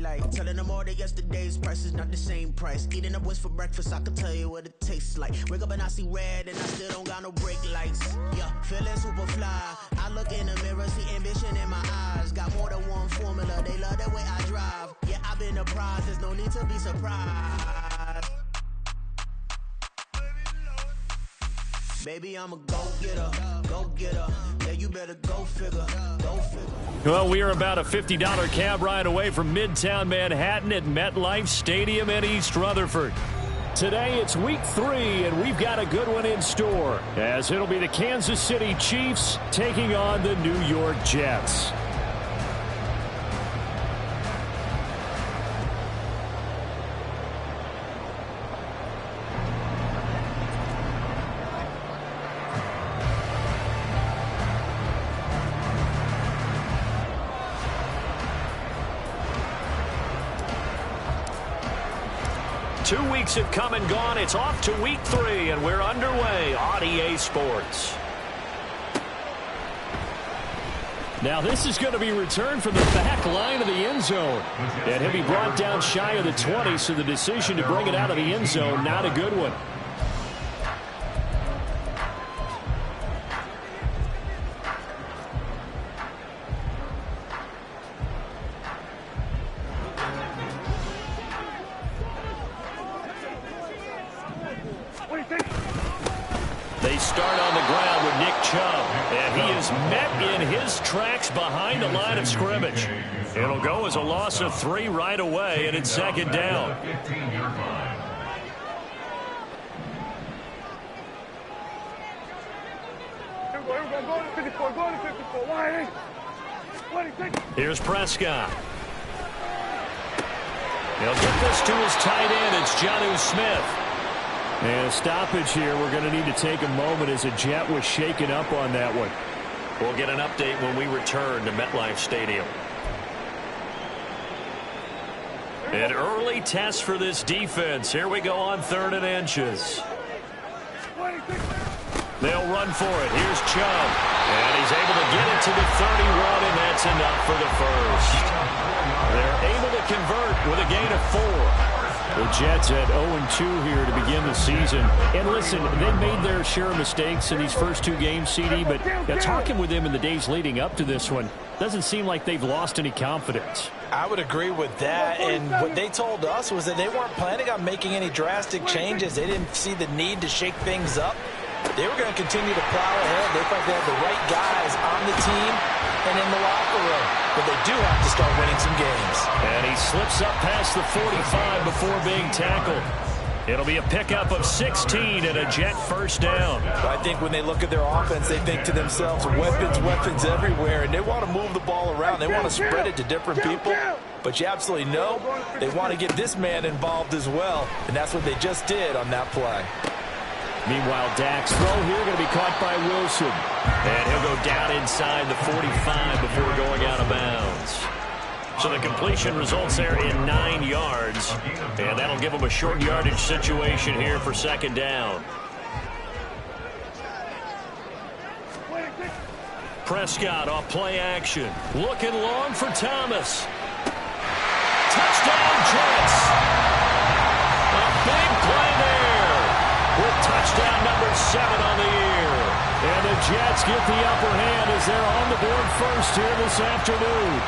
like. Telling them all that yesterday's price is not the same price. Eating up wings for breakfast, I can tell you what it tastes like. Wake up and I see red and I still don't got no brake lights. Yeah, feeling super fly. I look in the mirror, see ambition in my eyes. Got more than one formula, they love the way I drive. Yeah, I've been a prize, there's no need to be surprised. Baby, I'm a go-getter, go-getter. Yeah, you better go figure, go figure. Well, we are about a $50 cab ride away from Midtown Manhattan at MetLife Stadium in East Rutherford. Today, it's week 3, and we've got a good one in store, as it'll be the Kansas City Chiefs taking on the New York Jets. 2 weeks have come and gone. It's off to week 3, and we're underway on EA Sports. Now this is going to be returned from the back line of the end zone. And he'll be brought down shy of the 20, so the decision to bring it out of the end zone, not a good one. They start on the ground with Nick Chubb, and he is met in his tracks behind the line of scrimmage. It'll go as a loss of 3 right away, and it's second down. Here's Prescott. He'll get this to his tight end. It's Jonnu Smith. And a stoppage here. We're going to need to take a moment as a Jet was shaken up on that one. We'll get an update when we return to MetLife Stadium. An early test for this defense. Here we go on 3rd and inches. They'll run for it. Here's Chubb. And he's able to get it to the 31, and that's enough for the first. They're able to convert with a gain of 4. The Jets at 0-2 here to begin the season. And listen, they made their share of mistakes in these first 2 games, CD, but talking with them in the days leading up to this one, doesn't seem like they've lost any confidence. I would agree with that, and what they told us was that they weren't planning on making any drastic changes. They didn't see the need to shake things up. They were going to continue to plow ahead. They felt they had the right guys on the team and in the locker room. But they do have to start winning some games. And he slips up past the 45 before being tackled. It'll be a pickup of 16 and a Jet first down. I think when they look at their offense, they think to themselves, weapons everywhere, and they want to move the ball around. They want to spread it to different people. But you absolutely know they want to get this man involved as well, and that's what they just did on that play. Meanwhile, Dak's throw here going to be caught by Wilson. And he'll go down inside the 45 before going out of bounds. So the completion results there in 9 yards. And that'll give them a short yardage situation here for second down. Prescott off play action. Looking long for Thomas. Touchdown, Jets. A big play there. With touchdown number 7 on the year. And the Jets get the upper hand as they're on the board first here this afternoon.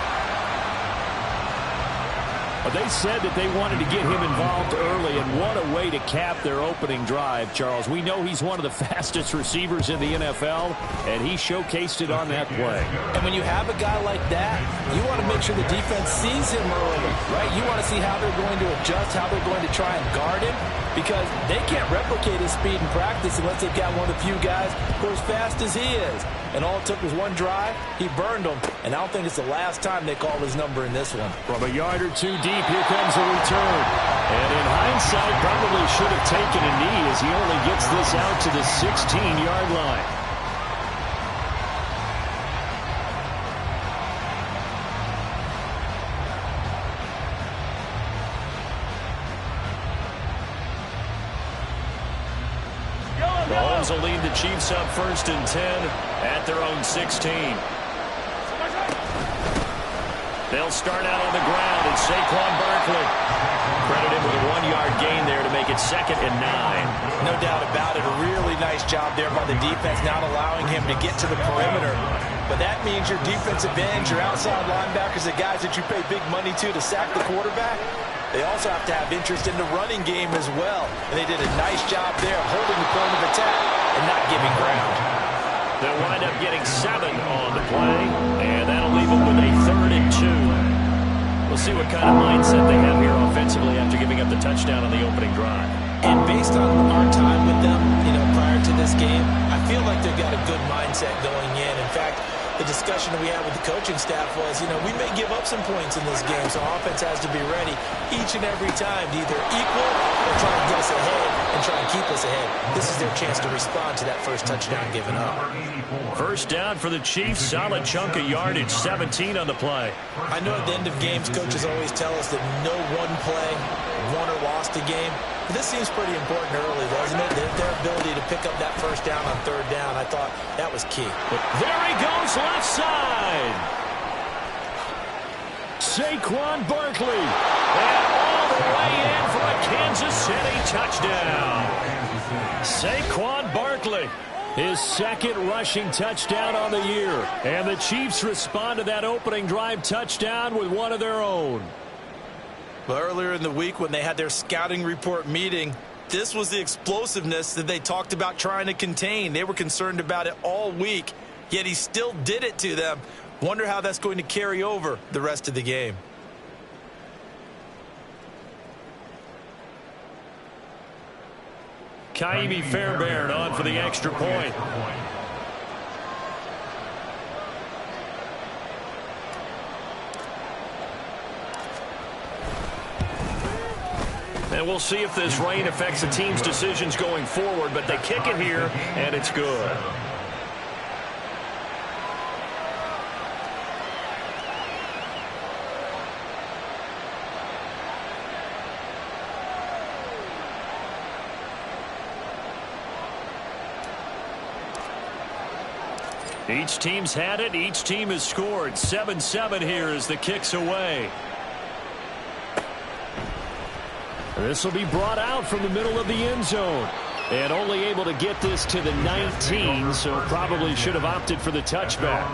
But they said that they wanted to get him involved early, and what a way to cap their opening drive, Charles. We know he's one of the fastest receivers in the NFL, and he showcased it on that play. And when you have a guy like that, you want to make sure the defense sees him early, right? You want to see how they're going to adjust, how they're going to try and guard him, because they can't replicate his speed in practice unless they've got one of the few guys who are as fast as he is. And all it took was one drive. He burned them, and I don't think it's the last time they call his number in this one. From a yard or 2 deep, here comes a return. And in hindsight, probably should have taken a knee as he only gets this out to the 16-yard line. Mahomes will lead the Chiefs up 1st and 10 at their own 16. They'll start out on the ground, and Saquon Barkley credit him with a 1-yard gain there to make it 2nd and 9. No doubt about it. A really nice job there by the defense, not allowing him to get to the perimeter. But that means your defensive ends, your outside linebackers, the guys that you pay big money to sack the quarterback, they also have to have interest in the running game as well. And they did a nice job there of holding the point of attack and not giving ground. They'll wind up getting 7 on the play, and that'll leave them with a 3rd and 2. We'll see what kind of mindset they have here offensively after giving up the touchdown on the opening drive. And based on our time with them, prior to this game, I feel like they've got a good mindset going in. In fact, the discussion we had with the coaching staff was, we may give up some points in this game, so offense has to be ready each and every time to either equal or try and get us ahead and try and keep us ahead. This is their chance to respond to that first touchdown given up. First down for the Chiefs, solid chunk of yardage, 17 on the play. I know at the end of games, coaches always tell us that no one play won or lost a game. But this seems pretty important early, doesn't it? Their ability to pick up that first down on 3rd down, I thought that was key. There he goes, left side. Saquon Barkley. And all the way in for a Kansas City touchdown. Saquon Barkley, his 2nd rushing touchdown on the year. And the Chiefs respond to that opening drive touchdown with one of their own. Well, earlier in the week when they had their scouting report meeting, this was the explosiveness that they talked about trying to contain. They were concerned about it all week, yet he still did it to them. Wonder how that's going to carry over the rest of the game. Kaimi Fairbairn on for the extra point. And we'll see if this rain affects the team's decisions going forward, but they kick it here, and it's good. Each team's had it. Each team has scored. 7-7 here as the kick's away. This will be brought out from the middle of the end zone. And only able to get this to the 19, so probably should have opted for the touchback.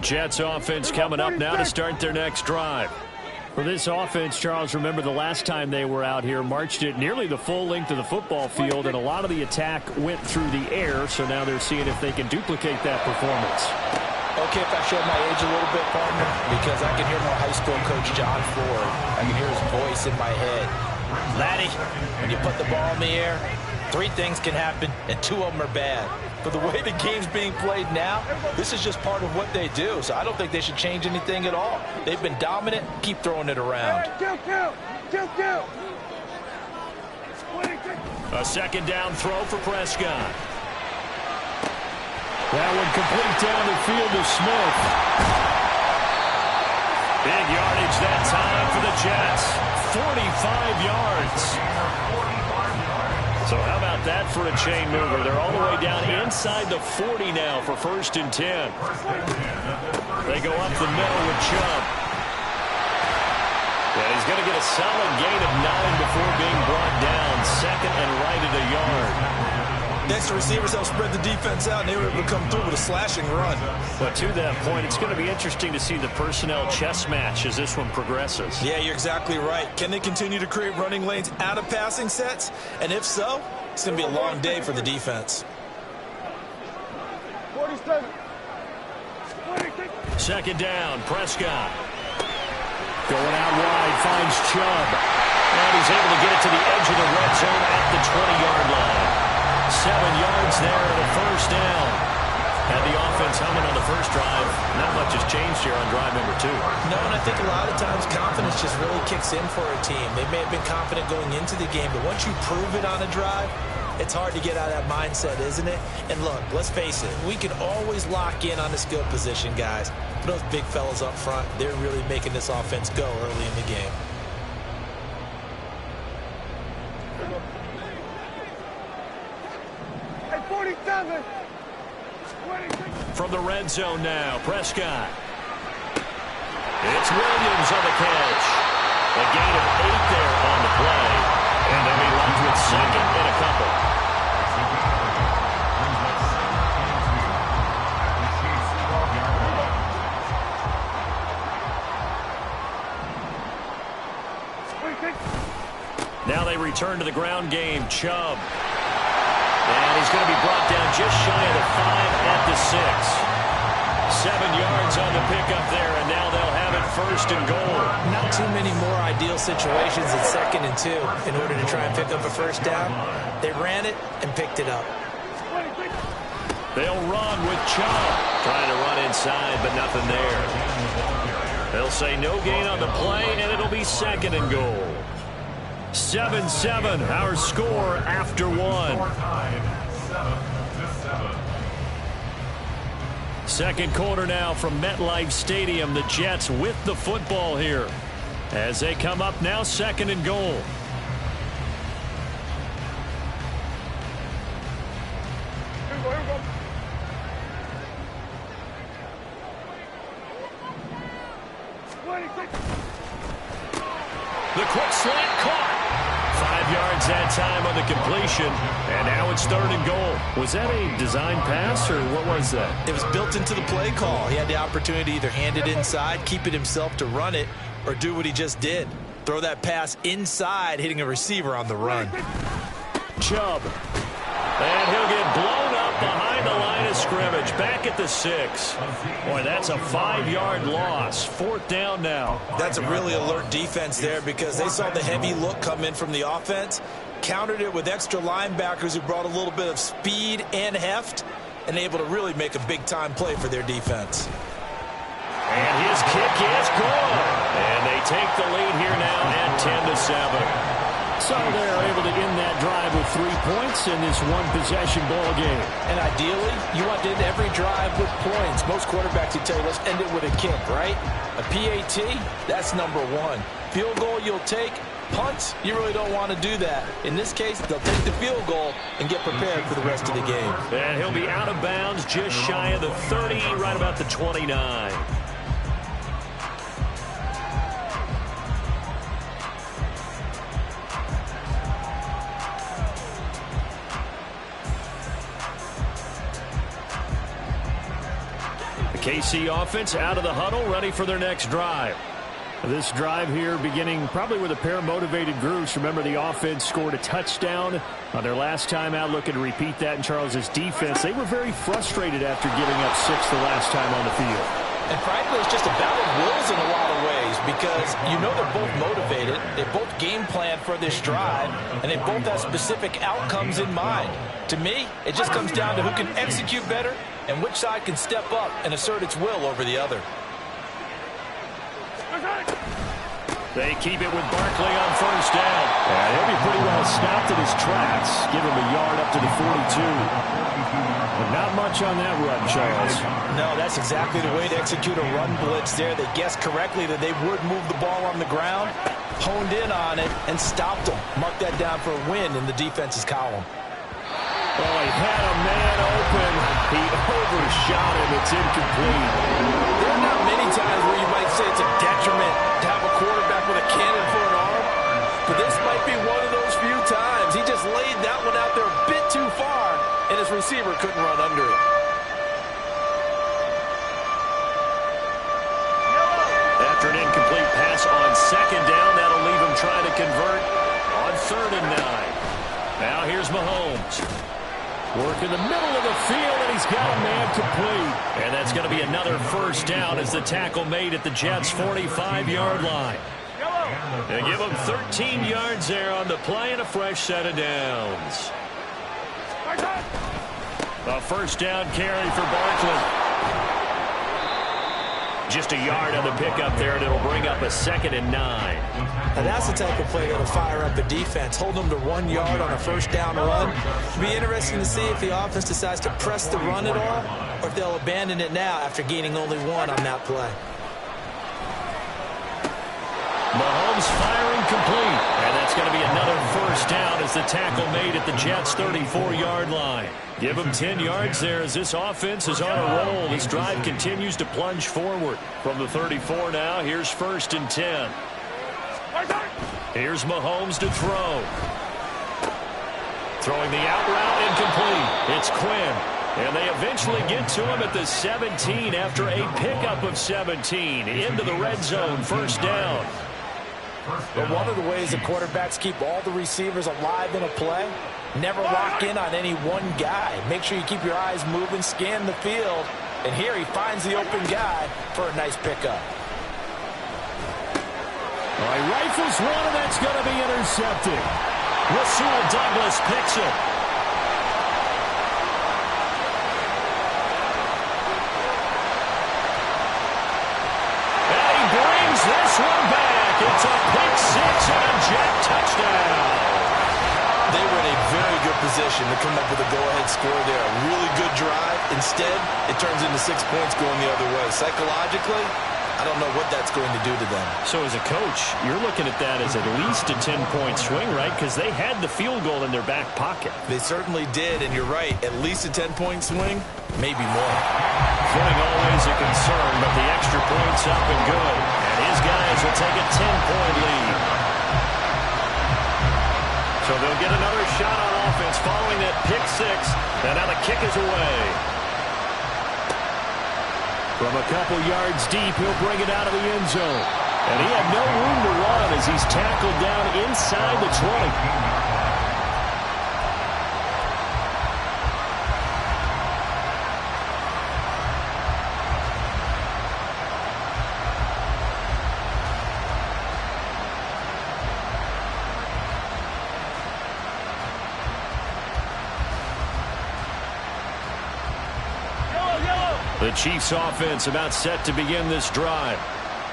Jets offense coming up now to start their next drive. For this offense, Charles, remember the last time they were out here, marched it nearly the full length of the football field, and a lot of the attack went through the air, so now they're seeing if they can duplicate that performance. Okay, if I show my age a little bit, partner, because I can hear my high school coach, John Ford. I can hear his voice in my head. Laddie, when you put the ball in the air, 3 things can happen, and 2 of them are bad. But the way the game's being played now, this is just part of what they do. So I don't think they should change anything at all. They've been dominant. Keep throwing it around. A second down throw for Prescott. That one complete down the field to Smith. Big yardage that time for the Jets. 45 yards. So how about that for a chain mover? They're all the way down inside the 40 now for 1st and 10. They go up the middle with Chubb. And he's going to get a solid gain of 9 before being brought down. 2nd and right at a yard. Next, the receivers help spread the defense out, and they were able to come through with a slashing run. But to that point, it's going to be interesting to see the personnel chess match as this one progresses. Yeah, you're exactly right. Can they continue to create running lanes out of passing sets? And if so, it's going to be a long day for the defense. 2nd down, Prescott. Going out wide, finds Chubb. And he's able to get it to the edge of the red zone at the 20-yard line. 7 yards there and a 1st down. Had the offense humming on the first drive. Not much has changed here on drive number 2. No, and I think a lot of times confidence just really kicks in for a team. They may have been confident going into the game, but once you prove it on a drive, it's hard to get out of that mindset, isn't it? And look, let's face it, we can always lock in on the skill position, guys. But those big fellas up front, they're really making this offense go early in the game. Hey, 47. From the red zone now, Prescott. It's Williams on the catch. A gain of 8 there on the play. And they'll be left with second and a couple. Now they return to the ground game. Chubb. And he's going to be brought down just shy of the 5 at the 6. 7 yards on the pickup there, and now they'll have it first and goal. Not too many more ideal situations at 2nd and 2 in order to try and pick up a first down. They ran it and picked it up. They'll run with Chubb. Trying to run inside, but nothing there. They'll say no gain on the play, and it'll be 2nd and goal. 7-7, our score after 1. Second quarter now from MetLife Stadium. The Jets with the football here as they come up now 2nd and goal. The quick slant caught. 5 yards that time on the completion, and now it's 3rd and goal. Was that a design pass, or what was that? It was built into the play call. He had the opportunity to either hand it inside, keep it himself to run it, or do what he just did. Throw that pass inside, hitting a receiver on the run. Chubb. And he'll get blown up behind the line of scrimmage. Back at the 6. Boy, that's a 5-yard loss. 4th down now. That's a really alert defense there because they saw the heavy look come in from the offense, countered it with extra linebackers who brought a little bit of speed and heft, and able to really make a big-time play for their defense. And his kick is good. And they take the lead here now at 10-7. So they're able to end that drive with 3 points in this one-possession ball game. And ideally, you want to end every drive with points. Most quarterbacks will tell you, let's end it with a kick, right? A PAT, that's number 1. Field goal you'll take. Punts, you really don't want to do that. In this case, they'll take the field goal and get prepared for the rest of the game. And he'll be out of bounds just shy of the 30, right about the 29. KC offense out of the huddle, ready for their next drive. This drive here beginning probably with a pair of motivated groups. Remember, the offense scored a touchdown on their last time out. Looking to repeat that in Charles's defense. They were very frustrated after giving up 6 the last time on the field. And frankly, it's just a battle of wills in a lot of ways because you know they're both motivated. They both game plan for this drive, and they both have specific outcomes in mind. To me, it just comes down to who can execute better and which side can step up and assert its will over the other. They keep it with Barkley on first down. And he'll be pretty well stopped in his tracks. Give him a yard up to the 42. But not much on that run, Charles. No, that's exactly the way to execute a run blitz there. They guessed correctly that they would move the ball on the ground, honed in on it, and stopped them. Mark that down for a win in the defense's column. Oh, he had a man open. He overshot him. It's incomplete. There are not many times where you might say it's a detriment to have a quarterback with a cannon for an arm, but this might be one of those few times. He just laid that one out there a bit too far, and his receiver couldn't run under it. After an incomplete pass on second down, that'll leave him trying to convert on 3rd and 9. Now here's Mahomes. Work in the middle of the field, and he's got a man complete. And that's going to be another first down as the tackle made at the Jets' 45-yard line. They give him 13 yards there on the play and a fresh set of downs. A first down carry for Barkley. Just a yard on the pickup there, and it'll bring up a 2nd and 9. Now that's the type of play that'll fire up a defense. Hold them to 1 yard on a first down run. It'll be interesting to see if the offense decides to press the run at all, or if they'll abandon it now after gaining only 1 on that play. Mahomes firing complete. And that's going to be another first down as tackle made at the Jets' 34-yard line. Give them 10 yards there as this offense is on a roll. This drive continues to plunge forward. From the 34 now, here's 1st and 10. Here's Mahomes to throw. Throwing the out route incomplete. It's Quinn. And they eventually get to him at the 17 after a pickup of 17. Into the red zone, 1st down. But one of the ways the quarterbacks keep all the receivers alive in a play, never lock in on any one guy. Make sure you keep your eyes moving, scan the field. And here he finds the open guy for a nice pickup. All right, rifles one, and that's going to be intercepted. Rasul Douglas picks it. And he brings this one back. It's a pick six and a jet touchdown. They were in a very good position to come up with a go-ahead score there. A really good drive. Instead, it turns into 6 points going the other way. Psychologically, I don't know what that's going to do to them. So as a coach, you're looking at that as at least a 10-point swing, right? Because they had the field goal in their back pocket. They certainly did, and you're right. At least a 10-point swing, maybe more. Footing always a concern, but the extra point's up and good. And his guys will take a 10-point lead. So they'll get another shot on offense following that pick six. And now the kick is away. From a couple yards deep, he'll bring it out of the end zone. And he had no room to run as he's tackled down inside the 20. The Chiefs offense about set to begin this drive.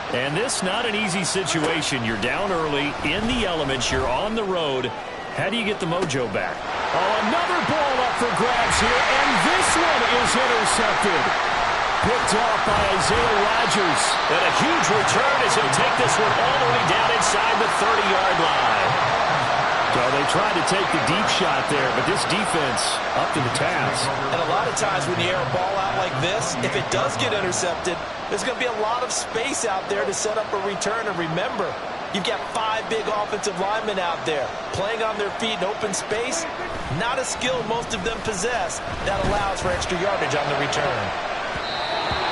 And this not an easy situation. You're down early, in the elements, you're on the road. How do you get the mojo back? Oh, another ball up for grabs here, and this one is intercepted. Picked off by Isaiah Rodgers. And a huge return as he'll take this one all the way down inside the 30-yard line. So they tried to take the deep shot there, but this defense up to the task. And a lot of times when you air a ball out like this, if it does get intercepted, there's going to be a lot of space out there to set up a return. And remember, you've got 5 big offensive linemen out there playing on their feet in open space. Not a skill most of them possess that allows for extra yardage on the return.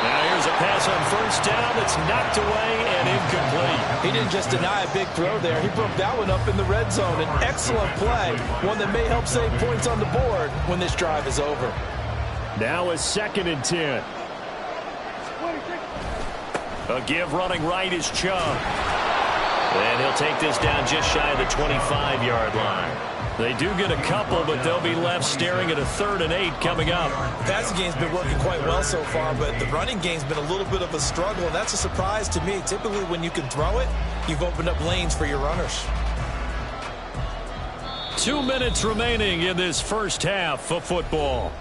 Now here's a pass on 1st down that's knocked away and incomplete. He didn't just deny a big throw there. He broke that one up in the red zone. An excellent play, one that may help save points on the board when this drive is over. Now a 2nd and 10. A give running right is Chubb. And he'll take this down just shy of the 25-yard line. They do get a couple, but they'll be left staring at a 3rd and 8 coming up. The passing game's been working quite well so far, but the running game's been a little bit of a struggle, and that's a surprise to me. Typically, when you can throw it, you've opened up lanes for your runners. 2 minutes remaining in this first half of football.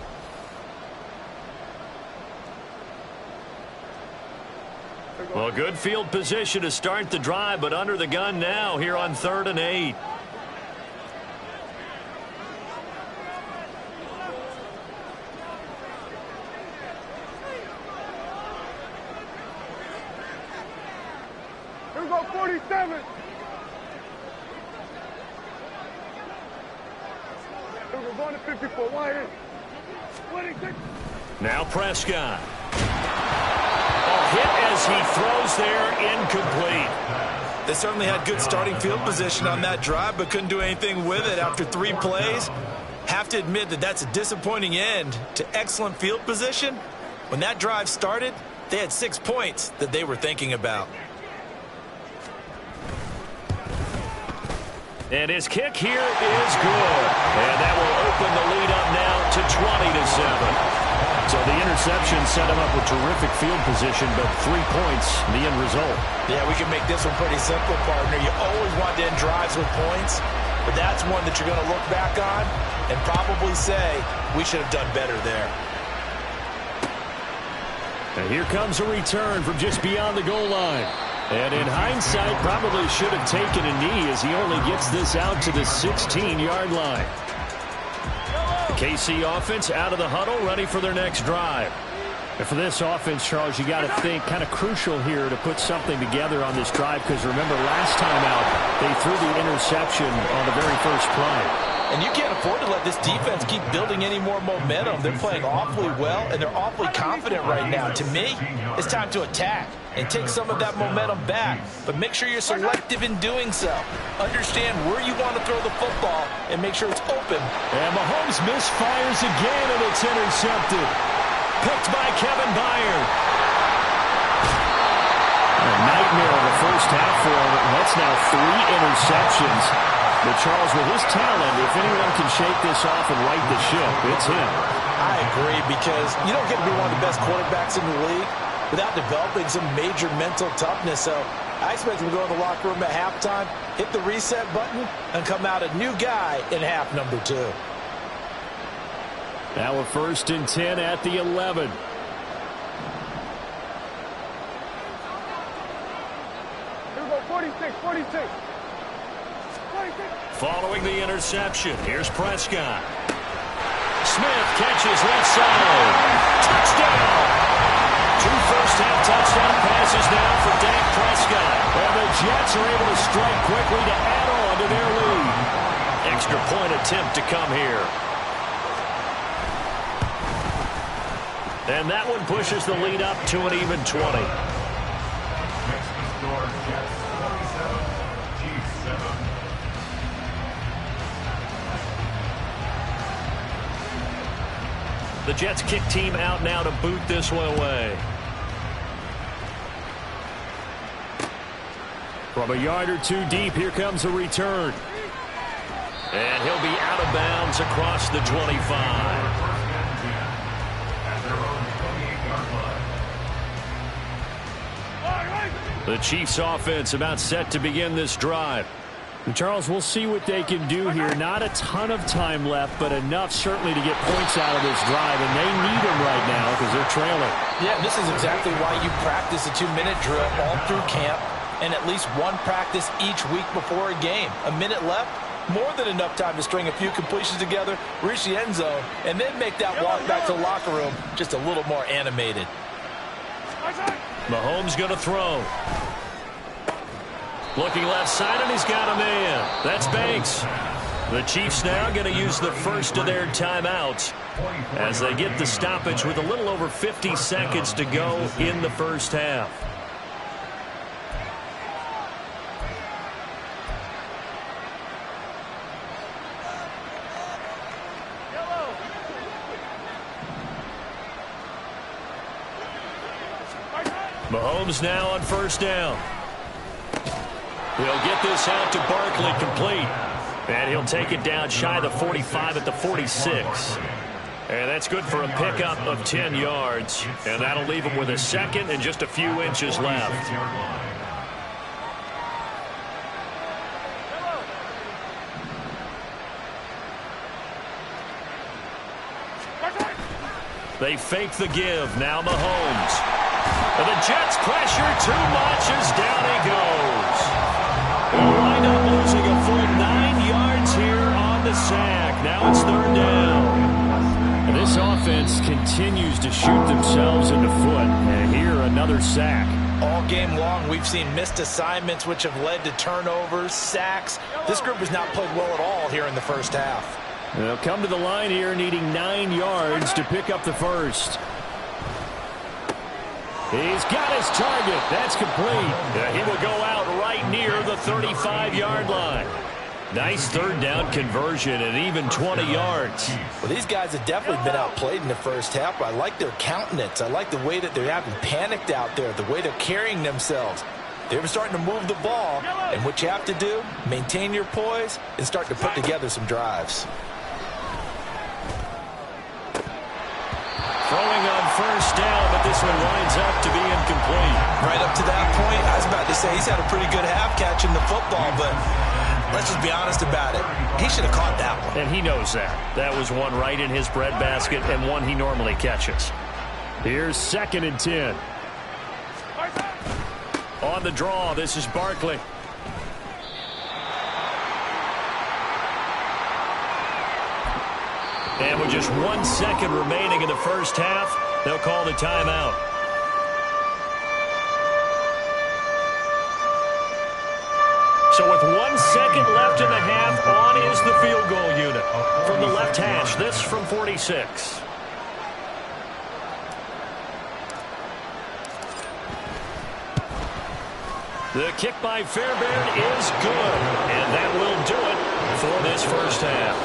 Well, good field position to start the drive, but under the gun now here on 3rd and 8. Here we go, 47. Here we go, going to 54. Wide. 26. Now Prescott. Hit as he throws there, incomplete. They certainly had good starting field position on that drive, but couldn't do anything with it after 3 plays. Have to admit that that's a disappointing end to excellent field position. When that drive started, they had 6 points that they were thinking about. And his kick here is good. And that will open the lead up now to 20-7. So the interception set him up with terrific field position, but 3 points, the end result. Yeah, we can make this one pretty simple, partner. You always want to end drives with points, but that's one that you're going to look back on and probably say, we should have done better there. And here comes a return from just beyond the goal line. And in hindsight, probably should have taken a knee as he only gets this out to the 16-yard line. The KC offense out of the huddle, ready for their next drive. And for this offense, Charles, you got to think kind of crucial here to put something together on this drive, because remember last time out, they threw the interception on the very first play. And you can't afford to let this defense keep building any more momentum. They're playing awfully well, and they're awfully confident right now. To me, it's time to attack and take some of that momentum back. But make sure you're selective in doing so. Understand where you want to throw the football and make sure it's open. And Mahomes misfires again, and it's intercepted. Picked by Kevin Byard. A nightmare of the first half for him. That's now 3 interceptions. But Charles, with his talent, if anyone can shake this off and right the ship, it's him. I agree, because you don't get to be one of the best quarterbacks in the league without developing some major mental toughness. So I expect him to go in the locker room at halftime, hit the reset button, and come out a new guy in half number 2. Now a 1st and 10 at the 11. Here we go, 46, 46. Following the interception, here's Prescott. Smith catches left side. Touchdown! 2 first-half touchdown passes now for Dak Prescott. And the Jets are able to strike quickly to add on to their lead. Extra point attempt to come here. And that one pushes the lead up to an even 20. The Jets kick team out now to boot this one away. From a yard or 2 deep, here comes a return. And he'll be out of bounds across the 25. The Chiefs offense about set to begin this drive. And Charles, we'll see what they can do here. Not a ton of time left, but enough certainly to get points out of this drive, and they need them right now because they're trailing. Yeah, this is exactly why you practice a 2-minute drill all through camp and at least one practice each week before a game. A minute left, more than enough time to string a few completions together, reach the end zone, and then make that walk back to the locker room just a little more animated. Mahomes going to throw. Looking left side, and he's got a man. That's Banks. The Chiefs now going to use the first of their timeouts as they get the stoppage with a little over 50 seconds to go in the first half. Mahomes now on first down. He'll get this out to Barkley, complete. And he'll take it down shy of the 45 at the 46. And that's good for a pickup of 10 yards. And that'll leave him with a second and just a few inches left. They fake the give. Now Mahomes. And the Jets pressure too much as down he goes. They'll wind up losing a full 9 yards here on the sack. Now it's 3rd down. And this offense continues to shoot themselves in the foot. And here another sack. All game long, we've seen missed assignments which have led to turnovers, sacks. This group has not played well at all here in the first half. They'll come to the line here needing 9 yards to pick up the first. He's got his target. That's complete. He will go out right near the 35-yard line. Nice 3rd down conversion and even 20 yards. Well, these guys have definitely been outplayed in the first half. I like their countenance. I like the way that they're having panicked out there, the way they're carrying themselves. They're starting to move the ball, and what you have to do, maintain your poise and start to put together some drives. Throwing on first down, but this one winds up to be incomplete. Right up to that point, I was about to say he's had a pretty good half catching the football, but let's just be honest about it. He should have caught that one. And he knows that. That was one right in his breadbasket and one he normally catches. Here's 2nd and 10. On the draw, this is Barkley. And with just 1 second remaining in the first half, they'll call the timeout. So with 1 second left in the half, on is the field goal unit. From the left hash, this from 46. The kick by Fairbairn is good, and that will do it for this first half.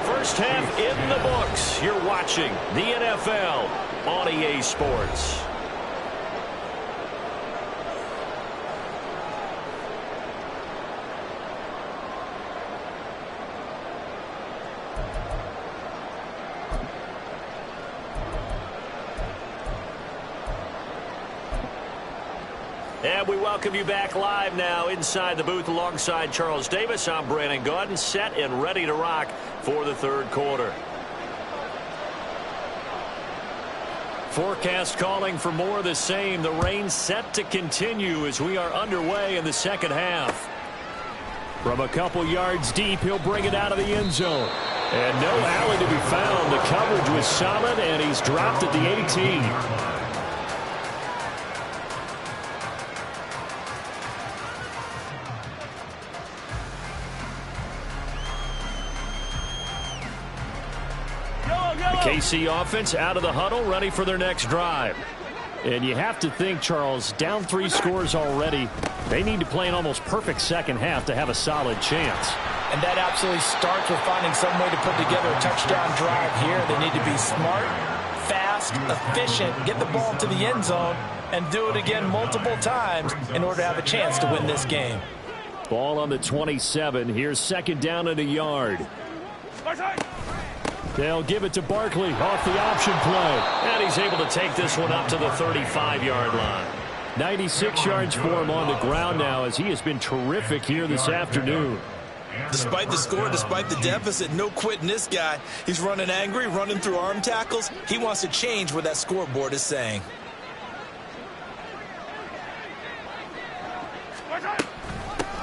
First half in the books. You're watching the NFL on EA Sports. And we welcome you back live now inside the booth alongside Charles Davis. I'm Brandon Gaudin, set and ready to rock for the third quarter. Forecast calling for more of the same. The rain set to continue as we are underway in the second half. From a couple yards deep, he'll bring it out of the end zone. And no alley to be found. The coverage was solid, and he's dropped at the 18. KC offense out of the huddle, ready for their next drive. And you have to think, Charles, down 3 scores already. They need to play an almost perfect second half to have a solid chance. And that absolutely starts with finding some way to put together a touchdown drive here. They need to be smart, fast, efficient, get the ball to the end zone, and do it again multiple times in order to have a chance to win this game. Ball on the 27. Here's second down and a yard. They'll give it to Barkley off the option play. And he's able to take this one up to the 35-yard line. 96 yards for him on the ground now as he has been terrific here this afternoon. Despite the score, despite the deficit, no quitting this guy. He's running angry, running through arm tackles. He wants to change what that scoreboard is saying.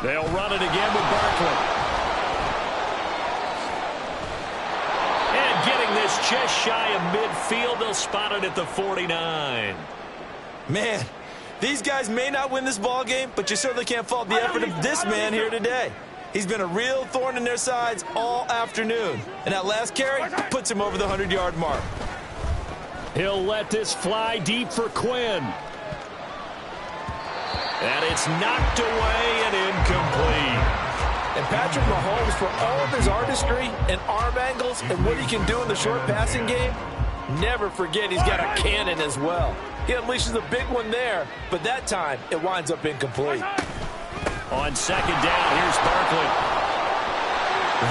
They'll run it again with Barkley. Getting this just shy of midfield. They'll spot it at the 49. Man, these guys may not win this ball game, but you certainly can't fault the effort of this man here today. He's been a real thorn in their sides all afternoon. And that last carry puts him over the 100-yard mark. He'll let this fly deep for Quinn. And it's knocked away and incomplete. And Patrick Mahomes, for all of his artistry and arm angles and what he can do in the short passing game, never forget he's got a cannon as well. He unleashes a big one there, but that time it winds up incomplete. On second down, here's Barkley.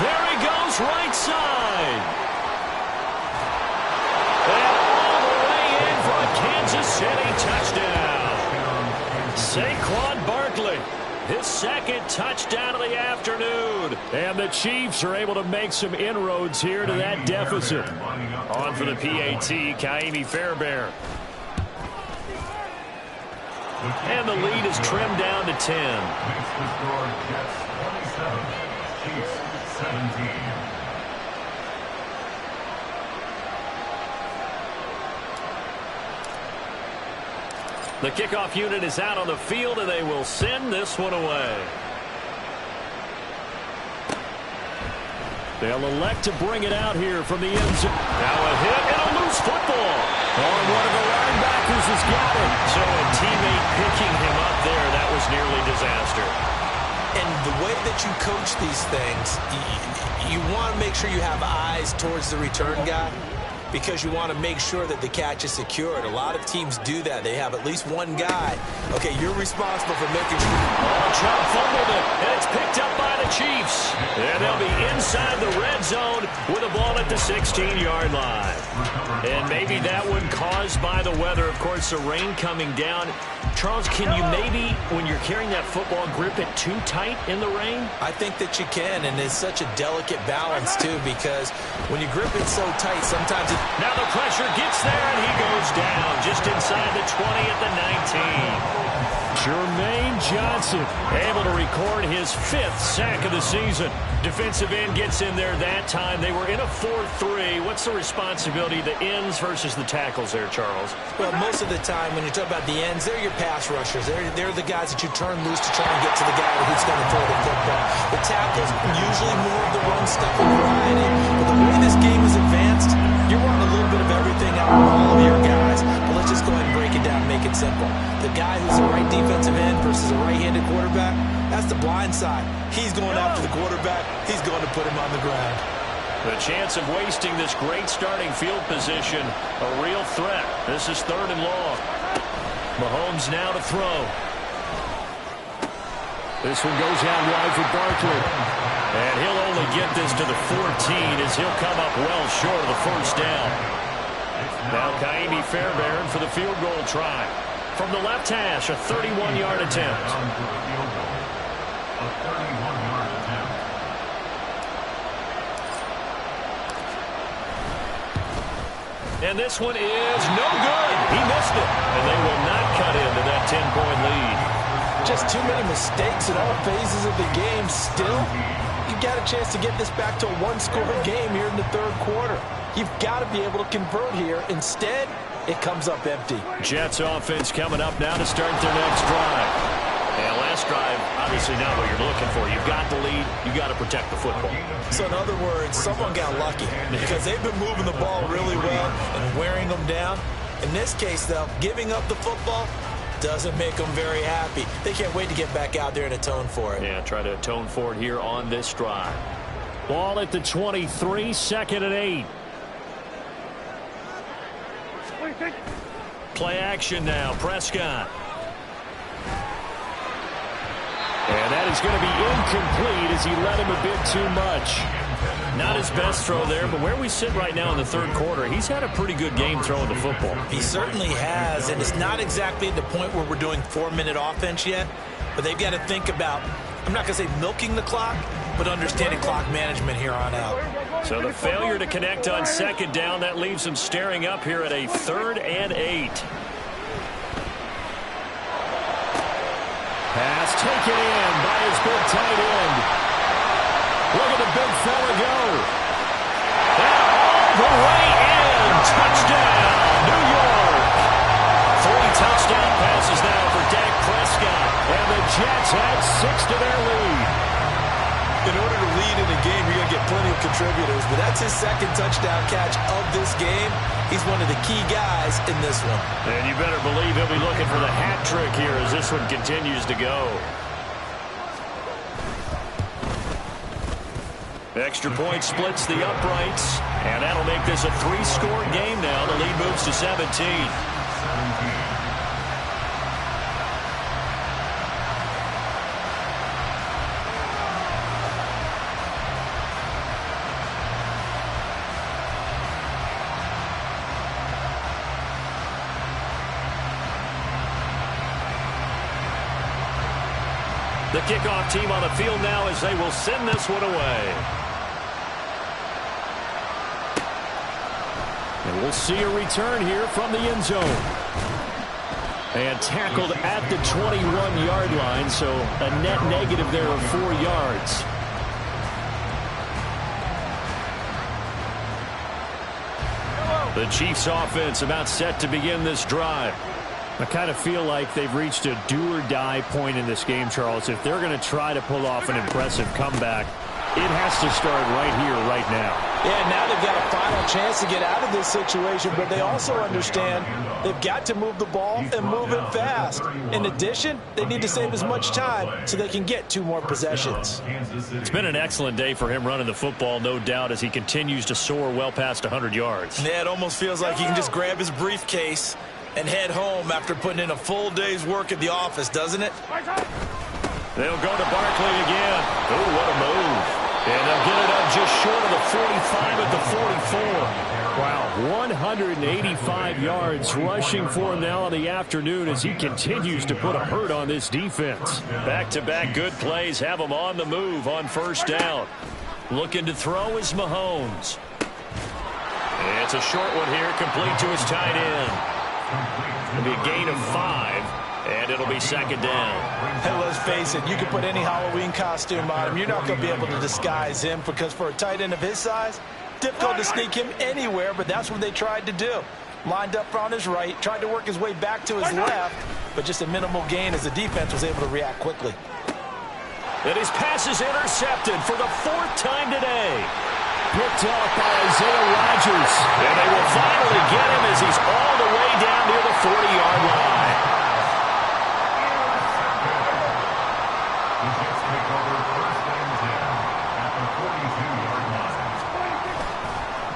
There he goes, right side. And all the way in for a Kansas City touchdown. Saquon Barkley. His second touchdown of the afternoon. And the Chiefs are able to make some inroads here to that deficit. On for the PAT, Kaimi Fairbairn. And the lead is trimmed down to 10. Chiefs 17. The kickoff unit is out on the field, and they will send this one away. They'll elect to bring it out here from the end zone. Now a hit and a loose football. Oh, one of the linebackers has got it. So a teammate picking him up there, that was nearly disaster. And the way that you coach these things, you want to make sure you have eyes towards the return guy, because you want to make sure that the catch is secured. A lot of teams do that. They have at least one guy. Okay, you're responsible for making sure. Oh, Chubb fumbled it, and it's picked up by the Chiefs. And they'll be inside the red zone with a ball at the 16-yard line. And maybe that one caused by the weather. Of course, the rain coming down. Charles, can you maybe, when you're carrying that football, grip it too tight in the rain? I think that you can, and it's such a delicate balance, too, because when you grip it so tight, sometimes it... Now the pressure gets there, and he goes down just inside the 20 at the 19. Jermaine Johnson able to record his 5th sack of the season. Defensive end gets in there that time. They were in a 4-3. What's the responsibility, the ends versus the tackles there, Charles? Well, most of the time when you talk about the ends, they're your pass rushers. They're the guys that you turn loose to try and get to the guy who's going to throw the football. The tackles, usually more of the run-stuffing variety. But the way this game is advanced, you're wanting a little bit of everything out of all of your guys. But let's just go ahead and break it down and make it simple. The guy who's a right defensive end versus a right-handed quarterback, that's the blind side. He's going after the quarterback. He's going to put him on the ground. The chance of wasting this great starting field position, a real threat. This is 3rd and long. Mahomes now to throw. This one goes out wide for Barkley. And he'll only get this to the 14 as he'll come up well short of the 1st down. Now Kaimi Fairbairn for the field goal try. From the left hash, a 31-yard attempt. And this one is no good. He missed it. And they will not cut into that 10-point lead. Just too many mistakes in all phases of the game. Still, you've got a chance to get this back to a one-score game here in the 3rd quarter. You've got to be able to convert here. Instead, it comes up empty. Jets offense coming up now to start their next drive. And last drive, obviously not what you're looking for. You've got the lead. You've got to protect the football. So in other words, someone got lucky because they've been moving the ball really well and wearing them down. In this case, though, giving up the football doesn't make them very happy. They can't wait to get back out there and atone for it. Yeah, try to atone for it here on this drive. Ball at the 23, 2nd and 8. Play action now, Prescott. And that is going to be incomplete as he let him a bit too much. Not his best throw there, but where we sit right now in the 3rd quarter, he's had a pretty good game throwing the football. He certainly has, and it's not exactly at the point where we're doing 4-minute offense yet, but they've got to think about, I'm not going to say milking the clock, but understanding clock management here on out. So the failure to connect on 2nd down, that leaves him staring up here at a 3rd and 8. Pass taken in by his big tight end. Look at the big fella go. And all the way in. Touchdown, New York. 3 touchdown passes now for Dak Prescott. And the Jets add 6 to their lead. In order to lead in a game, you're going to get plenty of contributors, but that's his 2nd touchdown catch of this game. He's one of the key guys in this one. And you better believe he'll be looking for the hat trick here as this one continues to go. Extra point splits the uprights, and that'll make this a 3-score game now. The lead moves to 17. The kickoff team on the field now as they will send this one away. And we'll see a return here from the end zone. And tackled at the 21-yard line, so a net negative there of 4 yards. The Chiefs offense about set to begin this drive. I kind of feel like they've reached a do-or-die point in this game, Charles. If they're going to try to pull off an impressive comeback, it has to start right here, right now. Yeah, now they've got a final chance to get out of this situation, but they also understand they've got to move the ball and move it fast. In addition, they need to save as much time so they can get 2 more possessions. It's been an excellent day for him running the football, no doubt, as he continues to soar well past 100 yards. Yeah, it almost feels like he can just grab his briefcase and head home after putting in a full day's work at the office, doesn't it? They'll go to Barkley again. Oh, what a move. And they'll get it up just short of the 45 at the 44. Wow, 185 yards rushing for him now in the afternoon as he continues to put a hurt on this defense. Back-to-back good plays have him on the move on 1st down. Looking to throw is Mahomes. And it's a short one here, complete to his tight end. It'll be a gain of 5. And it'll be second down. Hey, let's face it, you can put any Halloween costume on him. You're not going to be able to disguise him because for a tight end of his size, difficult to sneak him anywhere, but that's what they tried to do. Lined up on his right, tried to work his way back to his left, but just a minimal gain as the defense was able to react quickly. And his pass is intercepted for the 4th time today. Picked off by Isaiah Rodgers. And they will finally get him as he's all the way down near the 40-yard line.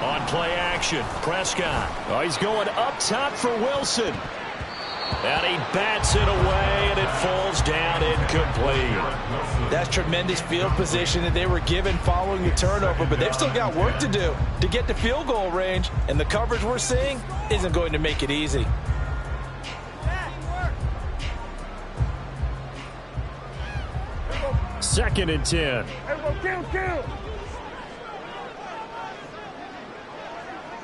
On play action, Prescott. Oh, he's going up top for Wilson. And he bats it away, and it falls down incomplete. That's tremendous field position that they were given following the turnover, but they've still got work to do to get to field goal range, and the coverage we're seeing isn't going to make it easy. Second and 10. Kill.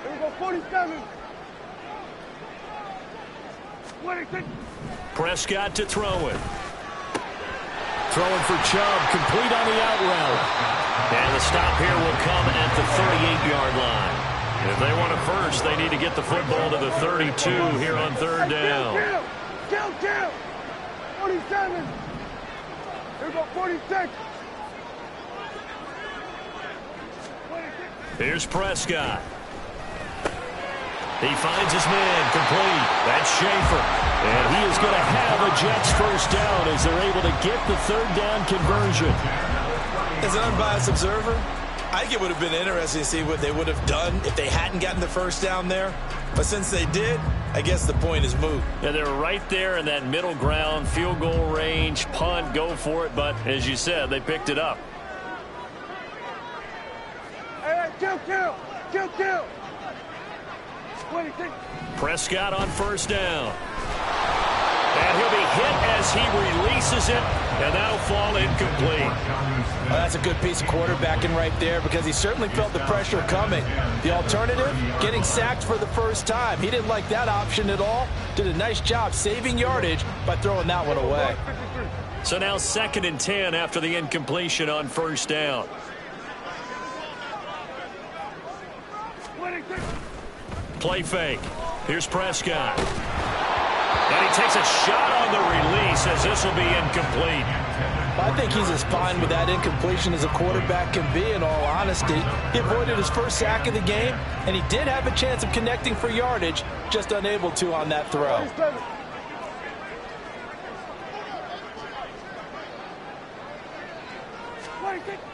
Here we go, 47. Prescott to throw it. Throwing for Chubb, complete on the out route. And the stop here will come at the 38-yard line. If they want a first, they need to get the football to the 32 here on 3rd down. Kill. 47. Here we go, 46. Here's Prescott. He finds his man, complete. That's Schaefer. And he is going to have a Jets first down as they're able to get the 3rd down conversion. As an unbiased observer, I think it would have been interesting to see what they would have done if they hadn't gotten the first down there. But since they did, I guess the point is moot. And they're right there in that middle ground, field goal range, punt, go for it. But as you said, they picked it up. Hey, kill. Prescott on first down. And he'll be hit as he releases it, and that'll fall incomplete. Well, that's a good piece of quarterbacking right there because he certainly felt the pressure coming. The alternative, getting sacked for the first time. He didn't like that option at all. Did a nice job saving yardage by throwing that one away. So now 2nd and 10 after the incompletion on first down. Play fake. Here's Prescott. And he takes a shot on the release as this will be incomplete. I think he's as fine with that incompletion as a quarterback can be, in all honesty. He avoided his first sack of the game, and he did have a chance of connecting for yardage, just unable to on that throw.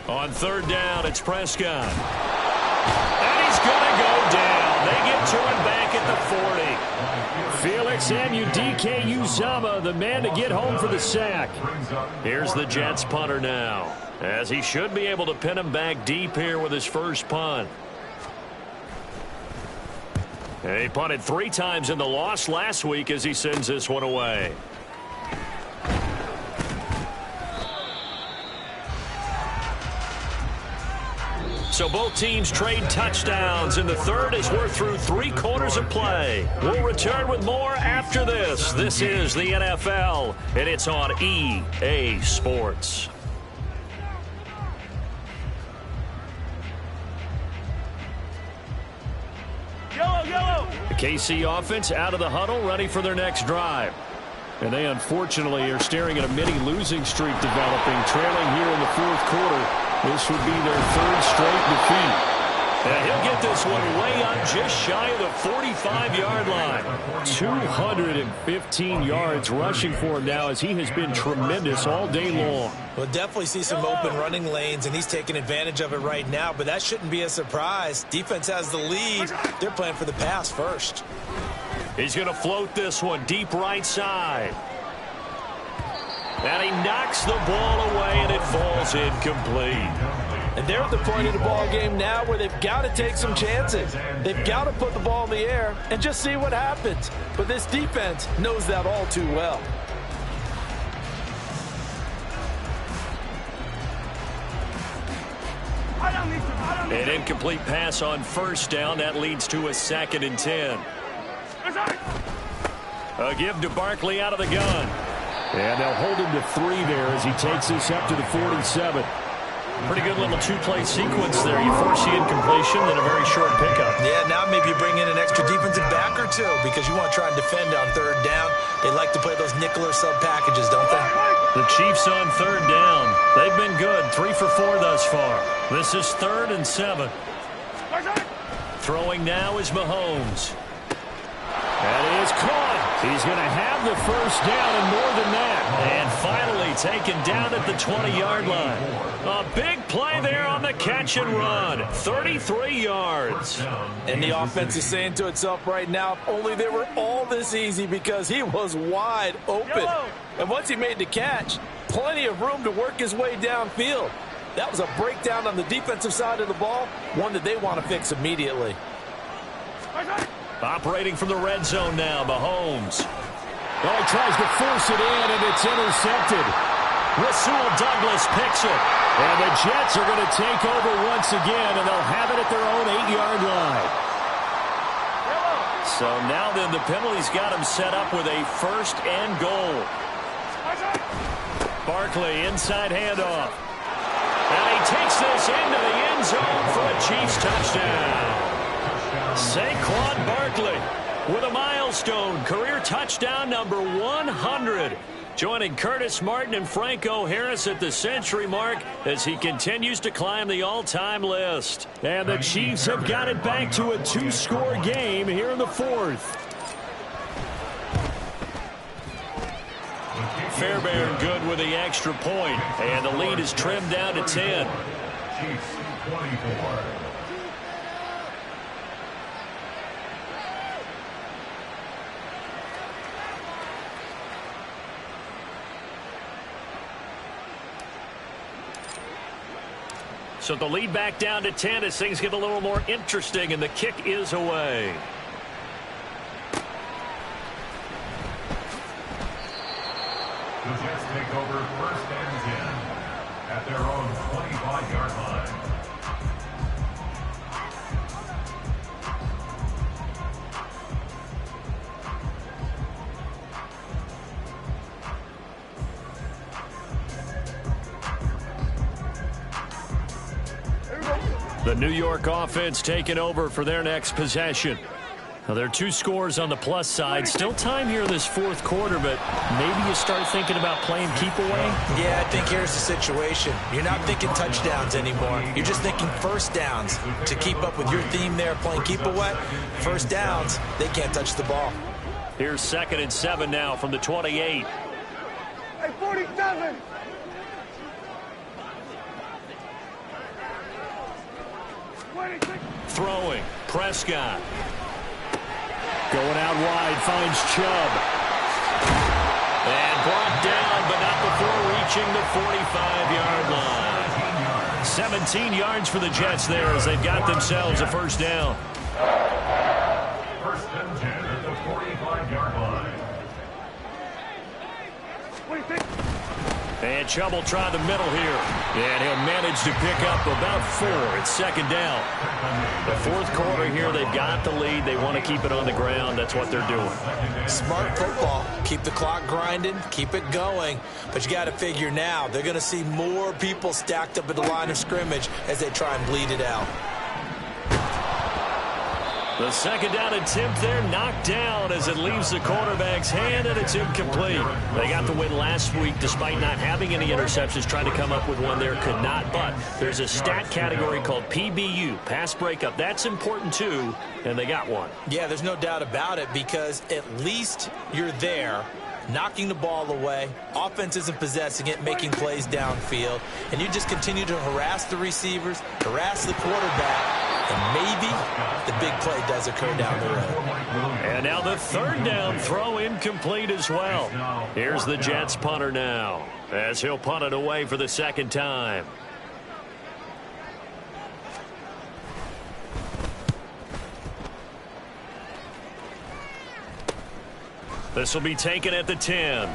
On 3rd down, it's Prescott. And he's going to go down. They get to him back at the 40. Felix Anudike-Uzomah, the man to get home for the sack. Here's the Jets punter now, as he should be able to pin him back deep here with his first punt. And he punted 3 times in the loss last week as he sends this one away. So both teams trade touchdowns in the 3rd as we're through 3 quarters of play. We'll return with more after this. This is the NFL, and it's on EA Sports. Yellow. The KC offense out of the huddle, ready for their next drive. And they unfortunately are staring at a mini losing streak developing, trailing here in the 4th quarter. This would be their 3rd straight defeat. And he'll get this one way up just shy of the 45-yard line. 215 yards rushing for him now as he has been tremendous all day long. We'll definitely see some open running lanes, and he's taking advantage of it right now, but that shouldn't be a surprise. Defense has the lead. They're playing for the pass first. He's going to float this one deep right side. And he knocks the ball away, and it falls incomplete. And they're at the point of the ball game now where they've got to take some chances. They've got to put the ball in the air and just see what happens. But this defense knows that all too well. An incomplete pass on first down. That leads to a 2nd and 10. A give to Barkley out of the gun. And they'll hold him to 3 there as he takes this up to the 47. Pretty good little two-play sequence there. You force the incompletion, then a very short pickup. Yeah, now maybe you bring in an extra defensive back or two because you want to try and defend on 3rd down. They like to play those nickel or sub packages, don't they? The Chiefs on 3rd down. They've been good, 3 for 4 thus far. This is 3rd and 7. Throwing now is Mahomes. That is caught. He's going to have the first down and more than that. And finally taken down at the 20-yard line. A big play there on the catch and run. 33 yards. And the offense is saying to itself right now, if only they were all this easy because he was wide open. And once he made the catch, plenty of room to work his way downfield. That was a breakdown on the defensive side of the ball, one that they want to fix immediately. Operating from the red zone now, Mahomes. Well, he tries to force it in, and it's intercepted. Rasul Douglas picks it. And the Jets are going to take over once again, and they'll have it at their own 8-yard line. So now then the penalty's got him set up with a 1st and goal. Barkley inside handoff. And he takes this into the end zone for a Chiefs touchdown. Saquon Barkley with a milestone career touchdown number 100. Joining Curtis Martin and Franco Harris at the century mark as he continues to climb the all-time list. And the Chiefs have got it back to a 2-score game here in the 4th. Fairbairn good with the extra point, and the lead is trimmed down to 10. Chiefs 24. So the lead back down to 10 as things get a little more interesting, and the kick is away. The Jets take over 1st and 10 at their own 25-yard line. The New York offense taking over for their next possession. Now, there are 2 scores on the plus side. Still time here in this 4th quarter, but maybe you start thinking about playing keep away? Yeah, I think here's the situation. You're not thinking touchdowns anymore. You're just thinking 1st downs. To keep up with your theme there, playing keep away, 1st downs, they can't touch the ball. Here's 2nd and 7 now from the 28. Hey, 47! Throwing, Prescott. Going out wide, finds Chubb. And brought down, but not before reaching the 45-yard line. 17 yards for the Jets there as they've got themselves a 1st down. 1st and 10 at the 45-yard line. And Chubb will try the middle here. And he'll manage to pick up about 4. It's 2nd down. The 4th quarter here, they've got the lead. They want to keep it on the ground. That's what they're doing. Smart football. Keep the clock grinding. Keep it going. But you got to figure now, they're going to see more people stacked up at the line of scrimmage as they try and bleed it out. The 2nd down attempt there knocked down as it leaves the quarterback's hand, and it's incomplete. They got the win last week despite not having any interceptions. Trying to come up with one there, could not. But there's a stat category called PBU, pass breakup. That's important too, and they got one. Yeah, there's no doubt about it because at least you're there knocking the ball away. Offense isn't possessing it, making plays downfield. And you just continue to harass the receivers, harass the quarterback, and maybe the big play does occur down the road. And now the 3rd down throw incomplete as well. Here's the Jets punter now as he'll punt it away for the 2nd time. This will be taken at the 10.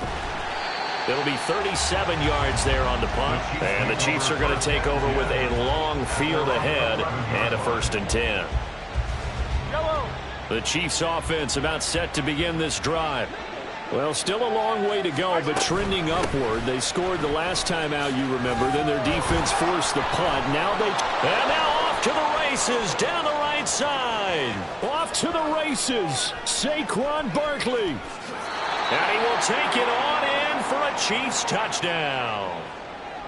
It'll be 37 yards there on the punt. And the Chiefs are going to take over with a long field ahead and a 1st and 10. The Chiefs offense about set to begin this drive. Well, still a long way to go, but trending upward. They scored the last time out, you remember. Then their defense forced the punt. And now off to the races down the right side. Off to the races, Saquon Barkley. And he will take it on in for a Chiefs touchdown.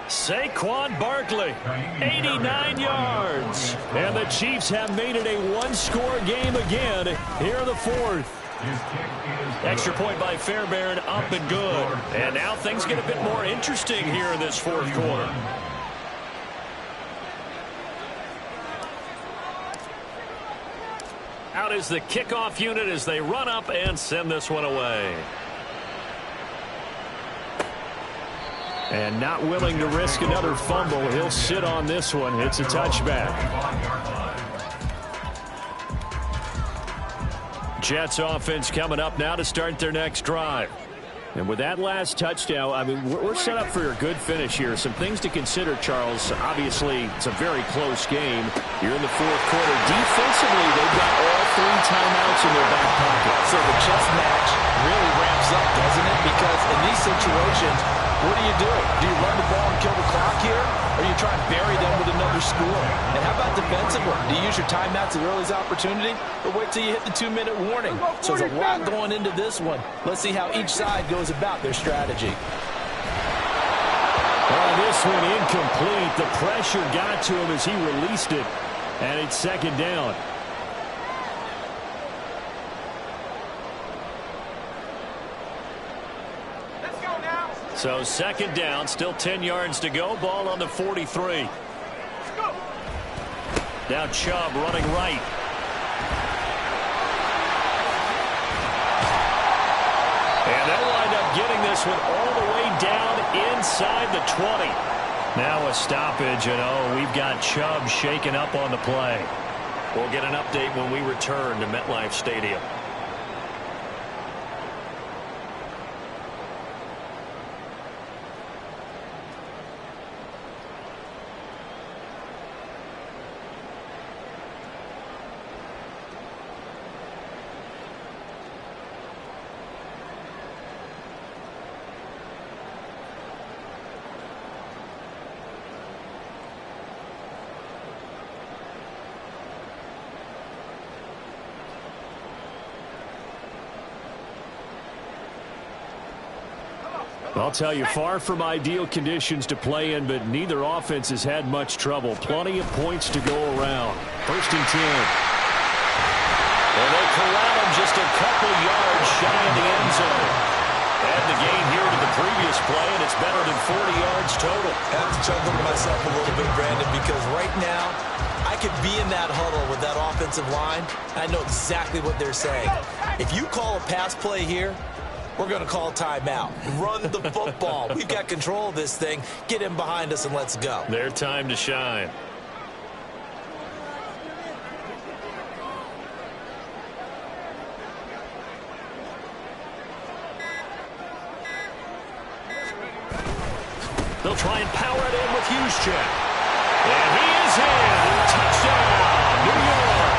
Saquon Barkley, 89 yards. And the Chiefs have made it a one-score game again here in the fourth. Extra point by Fairbairn, up and good. And now things get a bit more interesting here in this fourth quarter. Out is the kickoff unit as they run up and send this one away. And not willing to risk another fumble. He'll sit on this one. It's a touchback. Jets offense coming up now to start their next drive. And with that last touchdown, I mean, we're set up for a good finish here. Some things to consider, Charles. Obviously, it's a very close game. You're in the fourth quarter. Defensively, they've got all 3 timeouts in their back pocket. So the chess match really ramps up, doesn't it? Because in these situations, what do? Do you run the ball and kill the clock here? Or do you try and bury them with another score? And how about defensively? Do you use your timeouts at earliest opportunity? Or wait till you hit the 2-minute warning? So there's a lot going into this one. Let's see how each side goes about their strategy. This one incomplete. The pressure got to him as he released it. And it's second down. So second down, still 10 yards to go. Ball on the 43. Now Chubb running right. And they'll wind up getting this one all the way down inside the 20. Now a stoppage, and we've got Chubb shaken up on the play. We'll get an update when we return to MetLife Stadium. I'll tell you, far from ideal conditions to play in, but neither offense has had much trouble. Plenty of points to go around. First and 10. And they corral him just a couple yards shy of the end zone. Add the gain here to the previous play, and it's better than 40 yards total. I have to chuckle to myself a little bit, Brandon, because right now I could be in that huddle with that offensive line. I know exactly what they're saying. If you call a pass play here, we're going to call timeout. Run the football. We've got control of this thing. Get in behind us and let's go. Their time to shine. They'll try and power it in with Juszczyk. And he is in. Touchdown, New York.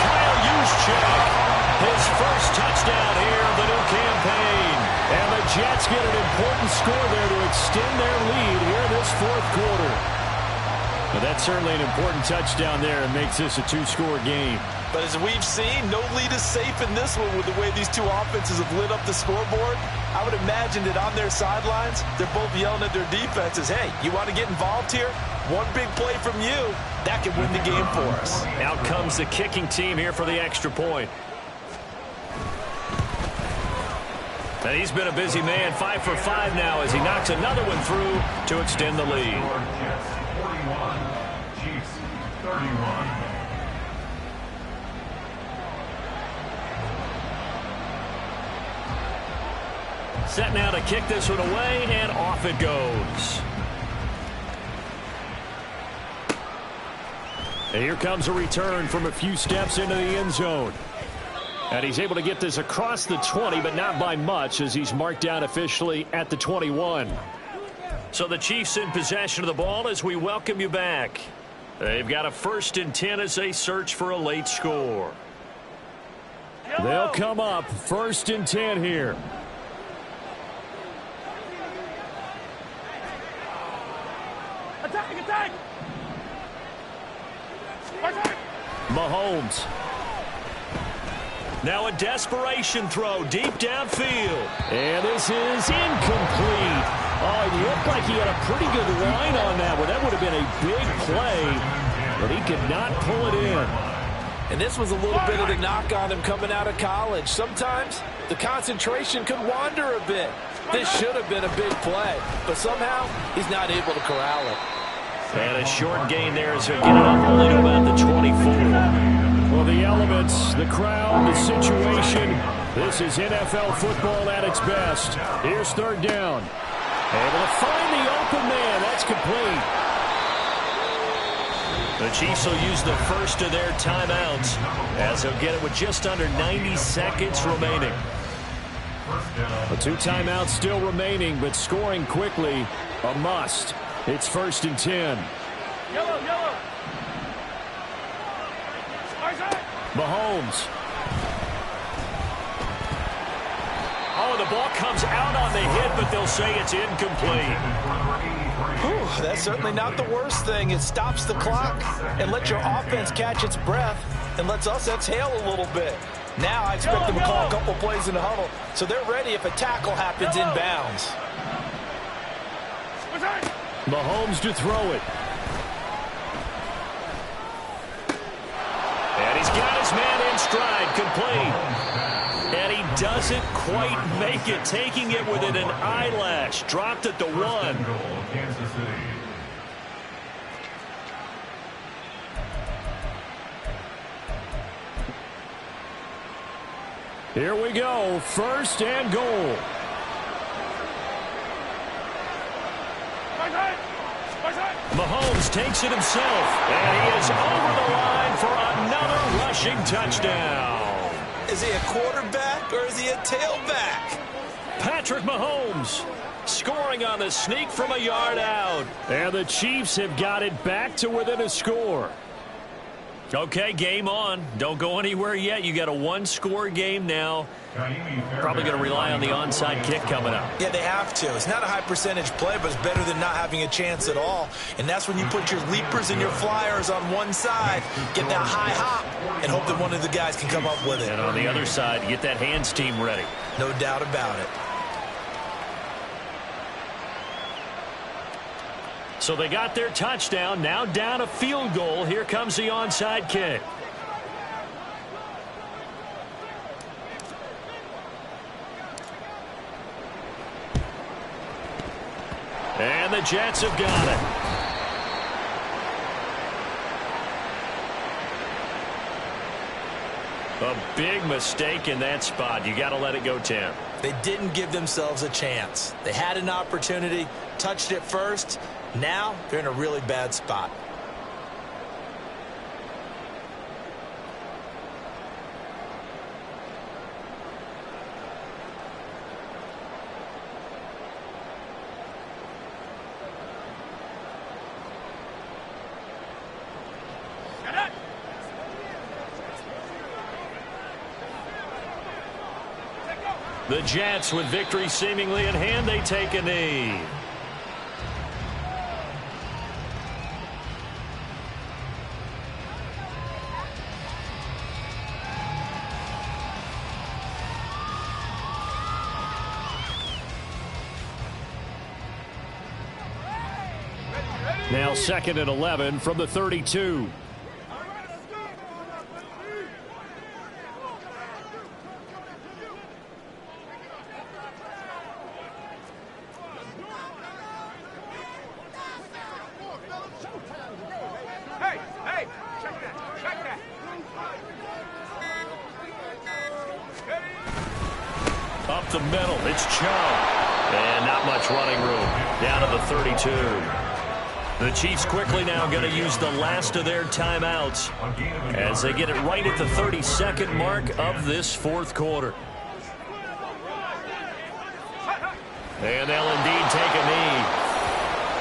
Kyle Juszczyk. His first touchdown here of the new campaign. And the Jets get an important score there to extend their lead here in this fourth quarter. Well, that's certainly an important touchdown there and makes this a 2-score game. But as we've seen, no lead is safe in this one with the way these two offenses have lit up the scoreboard. I would imagine that on their sidelines, they're both yelling at their defenses, hey, you want to get involved here? One big play from you, that can win the game for us. Out comes the kicking team here for the extra point. And he's been a busy man, 5 for 5 now as he knocks another one through to extend the lead. Jets 41, Chiefs 31. Set now to kick this one away, and off it goes. And here comes a return from a few steps into the end zone. And he's able to get this across the 20, but not by much as he's marked down officially at the 21. So the Chiefs in possession of the ball as we welcome you back. They've got a 1st and 10 as they search for a late score. They'll come up 1st and 10 here. Attack! Mahomes. Now a desperation throw deep downfield. And this is incomplete. Oh, it looked like he had a pretty good line on that one. That would have been a big play, but he could not pull it in. And this was a little bit of the knock on him coming out of college. Sometimes the concentration could wander a bit. This should have been a big play, but somehow he's not able to corral it. And a short gain there as he'll get it up only to about the 24. Well, the elements, the crowd, the situation, this is NFL football at its best. Here's 3rd down. Able to find the open man. That's complete. The Chiefs will use the first of their timeouts as they'll get it with just under 90 seconds remaining. The 2 timeouts still remaining, but scoring quickly, a must. It's 1st and 10. Yellow. Mahomes. Oh, the ball comes out on the hit, but they'll say it's incomplete. Whew, that's certainly not the worst thing. It stops the clock and lets your offense catch its breath and lets us exhale a little bit. Now I expect them to call a couple plays in the huddle, so they're ready if a tackle happens in bounds. Mahomes to throw it. And he's got his man in stride, complete. And he doesn't quite make it, taking it within an eyelash. Dropped at the 1. Here we go, 1st and goal. Mahomes takes it himself, and he is over the line for another rushing touchdown. Is he a quarterback or is he a tailback? Patrick Mahomes scoring on the sneak from a yard out. And the Chiefs have got it back to within a score. Okay, game on. Don't go anywhere yet. You got a 1-score game now. Probably going to rely on the onside kick coming up. Yeah, they have to. It's not a high percentage play, but it's better than not having a chance at all. And that's when you put your leapers and your flyers on one side, get that high hop, and hope that one of the guys can come up with it. And on the other side, get that hands team ready. No doubt about it. So they got their touchdown, now down a field goal. Here comes the onside kick. And the Jets have got it. A big mistake in that spot. You got to let it go, Tim. They didn't give themselves a chance. They had an opportunity, touched it first. Now they're in a really bad spot. The Jets, with victory seemingly in hand, they take a knee. Now 2nd and 11 from the 32. Up the middle, it's Chubb. And not much running room. Down to the 32. The Chiefs quickly now going to use the last of their timeouts as they get it right at the 32nd mark of this fourth quarter. And they'll indeed take a knee.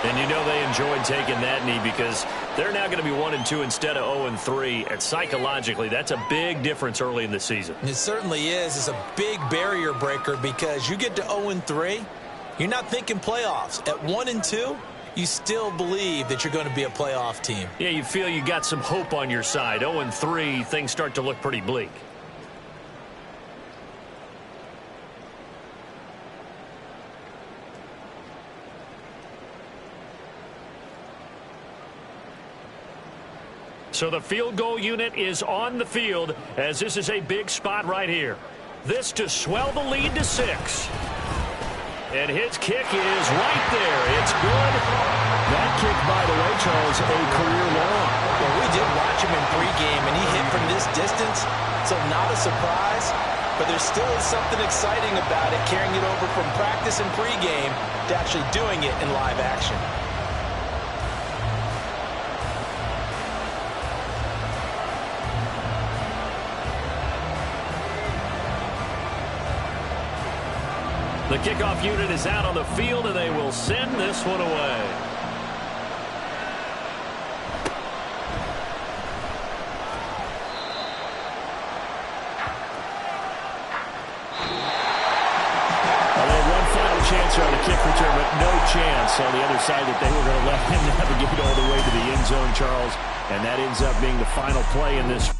And you know they enjoyed taking that knee because they're now going to be 1-2 instead of 0-3. And psychologically, that's a big difference early in the season. It certainly is. It's a big barrier breaker because you get to 0-3, you're not thinking playoffs. At 1-2, you still believe that you're going to be a playoff team. Yeah, you feel you got some hope on your side. 0-3, things start to look pretty bleak. So the field goal unit is on the field as this is a big spot right here. This to swell the lead to 6. And his kick is right there. It's good. That kick, by the way, Charles, a career long. Well, we did watch him in pregame, and he hit from this distance, so not a surprise. But there still is something exciting about it, carrying it over from practice and pregame to actually doing it in live action. The kickoff unit is out on the field, and they will send this one away. Chance on the kick return, but no chance on the other side that they were going to let him navigate all the way to the end zone, Charles. And that ends up being the final play in this